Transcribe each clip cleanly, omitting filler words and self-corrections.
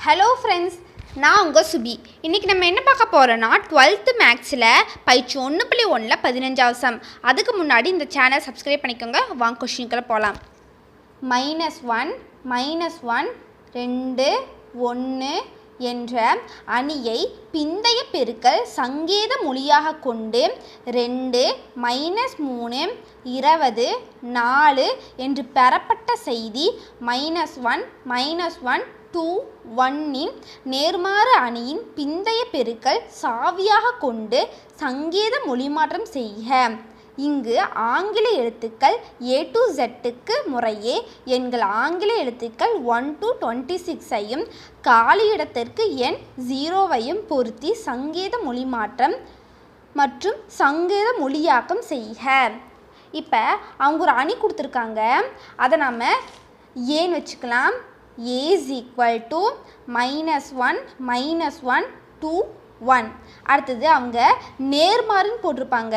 Hello friends, நான் உங்கள் சுபி. இன்றைக்கி நம்ம என்ன பார்க்க போகிறோன்னா 12th மேக்ஸில் பயிற்சி 1.1ல் 15வது சம். அதுக்கு முன்னாடி இந்த சேனல் சப்ஸ்கிரைப் பண்ணிக்கோங்க. வாங்க கொஷினுக்குள்ள போகலாம். -1 -1 2 1 என்ற அணியை பிந்தைய பெருக்கல் சங்கேத மொழியாக கொண்டு 2 -3 20 4 என்று பெறப்பட்ட செய்தி -1 -1 2 1 இன் நேர்மாறு அணியின் பிந்தைய பெருக்கல் சாவியாக கொண்டு சங்கேத மொழிமாற்றம் செய்க. இங்கு ஆங்கில எழுத்துக்கள் A to Zக்கு முறையே எண்கள் ஆங்கில எழுத்துக்கள் 1 to 26ஐயும் காலி இடத்திற்கு எண் 0வையும் பொருத்தி சங்கேத மொழிமாற்றம் மற்றும் சங்கேத மொழியாக்கம் செய்க. இப்போ அவங்க ஒரு அணி கொடுத்துருக்காங்க, அதை நம்ம ஏன்னு வச்சுக்கலாம். A is equal to -1 -1 2 1. அடுத்தது அவங்க நேர்மாறுன்னு போட்டிருப்பாங்க.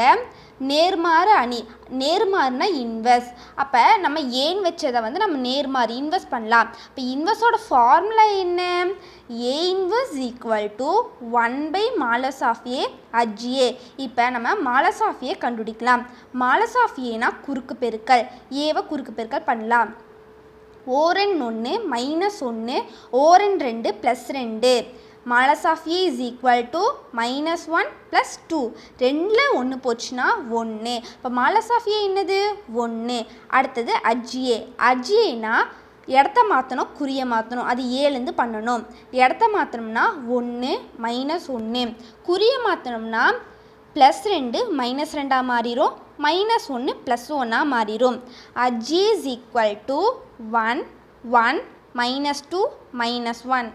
நேர்மாறு அணி, நேர்மாறுனா இன்வெர்ஸ். அப்போ நம்ம ஏன் வச்சதை நம்ம நேர்மாறு இன்வெர்ஸ் பண்ணலாம். இப்போ இன்வெர்ஸோட ஃபார்முலா என்ன? A இன்வெர்ஸ் ஈக்குவல் டு 1/மாலஸ் ஆஃப் A அட் A. இப்போ நம்ம மாலஸ் ஆஃப் A கண்டுபிடிக்கலாம். மாலஸ் ஆஃப் Aனா குறுக்கு பெருக்கல். ஏவை குறுக்கு பெருக்கல் பண்ணலாம். ஓரன் 1 -1 ஓரன் 2 +2. Modulus of A is equal to -1 + 2. 2ல் 1 போச்சுன்னா 1. இப்போ மாலஸ் ஆஃப் A என்னது? 1. அடுத்தது அஜ்ஜியே. அஜ்ஜியேனா இடத்த மாற்றணும், குறிய மாற்றணும். அது ஏலேருந்து பண்ணணும். இடத்த மாற்றணும்னா 1 -1. குறிய மாற்றணும்னா +2 -2 மாறிடும், -1 +1 மாறிடும். அஜ்ஜியே is equal to 1 1 -2 -1.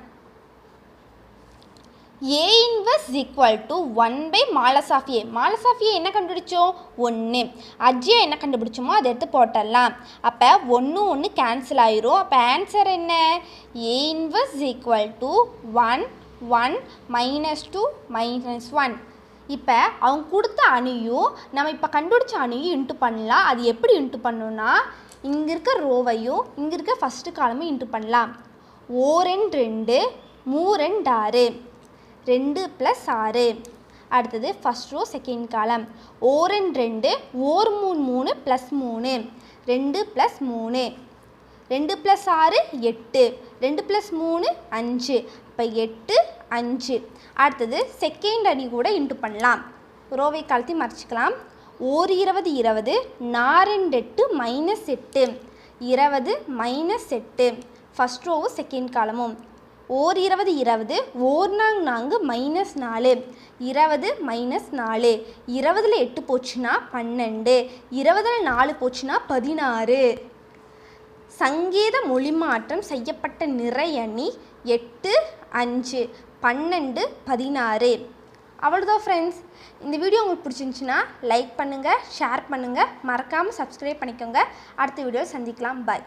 A inverse equal to 1/மாலஸ் of A. Modulus of A என்ன கண்டுபிடிச்சோம்? 1. அஜ்ஜியை என்ன கண்டுபிடிச்சோமோ அதை எடுத்து போட்டுடலாம். அப்போ 1 1 கேன்சல் ஆயிரும். அப்போ ஆன்சர் என்ன? A inverse equal to 1 1 -2 -1. இப்போ அவங்க கொடுத்த அணியும் நம்ம இப்போ கண்டுபிடிச்ச அணியும் இன்ட்டு பண்ணலாம். அது எப்படி இன்ட்டு பண்ணணும்னா, இங்கே இருக்க ரோவையும் இங்கே இருக்க ஃபஸ்ட்டு காலமும் இன்ட்டு பண்ணலாம். ஓரன் 2 3 6 2 + 6. அடுத்தது ஃபஸ்ட் ரோ செகண்ட் காலம். ஓரன் 2 ஓர் 3 3 +3 2 + 3 2 + 6 8 2 + 3 5. இப்போ 8 5. அடுத்தது செகண்ட் அணி கூட இன்ட்டு பண்ணலாம். ரோவை கழுத்தி மறைச்சிக்கலாம். ஓர் 20 20 4 8 -8 20 -8. ஃபஸ்ட் ரோவும் செகண்ட் காலமும். ஓர் 20 20 ஓர் 4 -4 20 -4. 20ல் 8 போச்சுன்னா 12, 20ல் 4 போச்சுன்னா 16. சங்கேத மொழிமாற்றம் செய்யப்பட்ட நிறையணி 8 5 12 16. அவ்வளோதான் ஃப்ரெண்ட்ஸ். இந்த வீடியோ உங்களுக்கு பிடிச்சிருந்துச்சின்னா லைக் பண்ணுங்கள், ஷேர் பண்ணுங்கள், மறக்காமல் சப்ஸ்கிரைப் பண்ணிக்கோங்க. அடுத்த வீடியோ சந்திக்கலாம். பாய்.